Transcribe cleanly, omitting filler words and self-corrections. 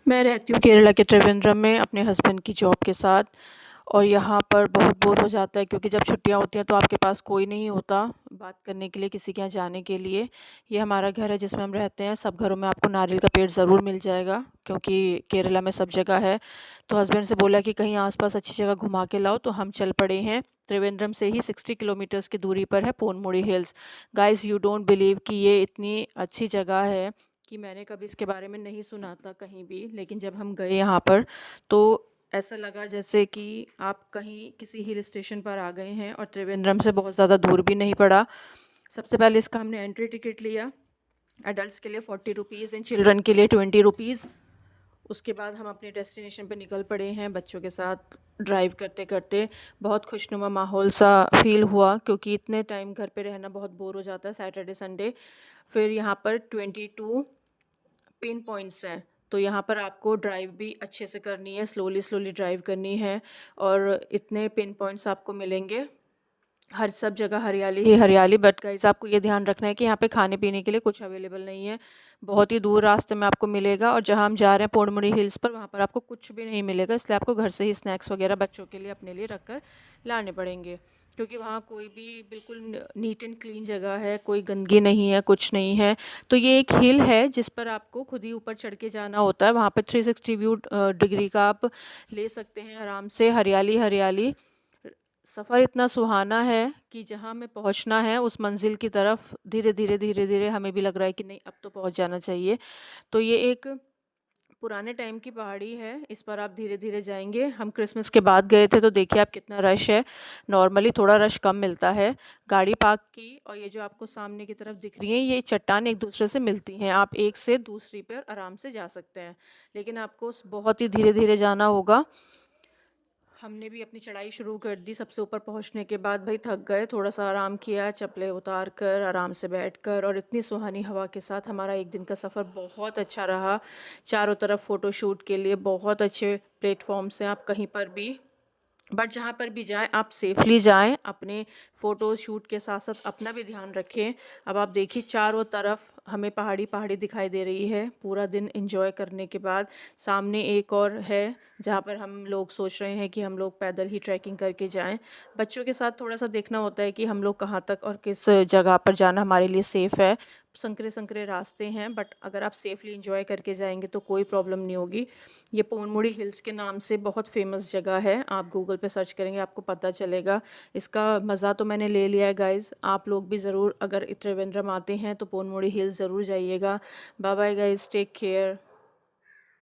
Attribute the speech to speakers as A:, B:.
A: मैं रहती हूँ केरला के त्रिवेंद्रम में अपने हस्बैंड की जॉब के साथ। और यहाँ पर बहुत बोर हो जाता है क्योंकि जब छुट्टियाँ होती हैं तो आपके पास कोई नहीं होता बात करने के लिए, किसी के यहाँ जाने के लिए। ये हमारा घर है जिसमें हम रहते हैं। सब घरों में आपको नारियल का पेड़ ज़रूर मिल जाएगा क्योंकि केरला में सब जगह है। तो हस्बैंड से बोला कि कहीं आसपास अच्छी जगह घुमा के लाओ, तो हम चल पड़े हैं। त्रिवेंद्रम से ही 60 किलोमीटर्स की दूरी पर है Ponmudi hills. Guys, you don't believe कि ये इतनी अच्छी जगह है कि मैंने कभी इसके बारे में नहीं सुना था कहीं भी, लेकिन जब हम गए यहाँ पर तो ऐसा लगा जैसे कि आप कहीं किसी हिल स्टेशन पर आ गए हैं, और त्रिवेंद्रम से बहुत ज़्यादा दूर भी नहीं पड़ा। सबसे पहले इसका हमने एंट्री टिकट लिया। एडल्ट्स के लिए 40 रुपीज़ एंड चिल्ड्रन के लिए 20 रुपीज़। उसके बाद हम अपने डेस्टिनेशन पे निकल पड़े हैं बच्चों के साथ ड्राइव करते करते। बहुत खुशनुमा माहौल सा फील हुआ क्योंकि इतने टाइम घर पे रहना बहुत बोर हो जाता है सैटरडे संडे। फिर यहाँ पर 22 पिन पॉइंट्स हैं, तो यहाँ पर आपको ड्राइव भी अच्छे से करनी है, स्लोली स्लोली ड्राइव करनी है। और इतने पिन पॉइंट्स आपको मिलेंगे, हर सब जगह हरियाली ही हरियाली। बट गाइस, आपको ये ध्यान रखना है कि यहाँ पे खाने पीने के लिए कुछ अवेलेबल नहीं है। बहुत ही दूर रास्ते में आपको मिलेगा, और जहाँ हम जा रहे हैं पोड़मुड़ी हिल्स पर, वहाँ पर आपको कुछ भी नहीं मिलेगा। इसलिए आपको घर से ही स्नैक्स वगैरह बच्चों के लिए अपने लिए रख कर लाने पड़ेंगे, क्योंकि वहाँ कोई भी बिल्कुल नीट एंड क्लीन जगह है, कोई गंदगी नहीं है, कुछ नहीं है। तो ये एक हिल है जिस पर आपको खुद ही ऊपर चढ़ के जाना होता है। वहाँ पर 360 व्यू डिग्री का आप ले सकते हैं आराम से, हरियाली हरियाली। सफ़र इतना सुहाना है कि जहाँ हमें पहुँचना है उस मंजिल की तरफ धीरे धीरे हमें भी लग रहा है कि नहीं, अब तो पहुँच जाना चाहिए। तो ये एक पुराने टाइम की पहाड़ी है, इस पर आप धीरे धीरे जाएंगे। हम क्रिसमस के बाद गए थे, तो देखिए आप कितना रश है। नॉर्मली थोड़ा रश कम मिलता है। गाड़ी पार्क की, और ये जो आपको सामने की तरफ दिख रही हैं, ये चट्टान एक दूसरे से मिलती हैं। आप एक से दूसरी पर आराम से जा सकते हैं, लेकिन आपको बहुत ही धीरे धीरे जाना होगा। हमने भी अपनी चढ़ाई शुरू कर दी। सबसे ऊपर पहुंचने के बाद भाई थक गए, थोड़ा सा आराम किया, चप्पलें उतार कर आराम से बैठकर, और इतनी सुहानी हवा के साथ हमारा एक दिन का सफ़र बहुत अच्छा रहा। चारों तरफ फ़ोटो शूट के लिए बहुत अच्छे प्लेटफॉर्म्स हैं, आप कहीं पर भी, बट जहाँ पर भी जाएं आप सेफ़ली जाएं। अपने फ़ोटो शूट के साथ साथ अपना भी ध्यान रखें। अब आप देखिए चारों तरफ हमें पहाड़ी पहाड़ी दिखाई दे रही है। पूरा दिन एंजॉय करने के बाद सामने एक और है जहाँ पर हम लोग सोच रहे हैं कि हम लोग पैदल ही ट्रैकिंग करके जाएं। बच्चों के साथ थोड़ा सा देखना होता है कि हम लोग कहाँ तक और किस जगह पर जाना हमारे लिए सेफ़ है। संकरे संकरे रास्ते हैं, बट अगर आप सेफ़ली एंजॉय करके जाएंगे तो कोई प्रॉब्लम नहीं होगी। ये पोनमुड़ी हिल्स के नाम से बहुत फेमस जगह है, आप गूगल पे सर्च करेंगे आपको पता चलेगा। इसका मज़ा तो मैंने ले लिया है गाइज़। आप लोग भी ज़रूर अगर त्रिवेंद्रम आते हैं तो पोनमुड़ी हिल्स ज़रूर जाइएगा। Bye bye guys, take care.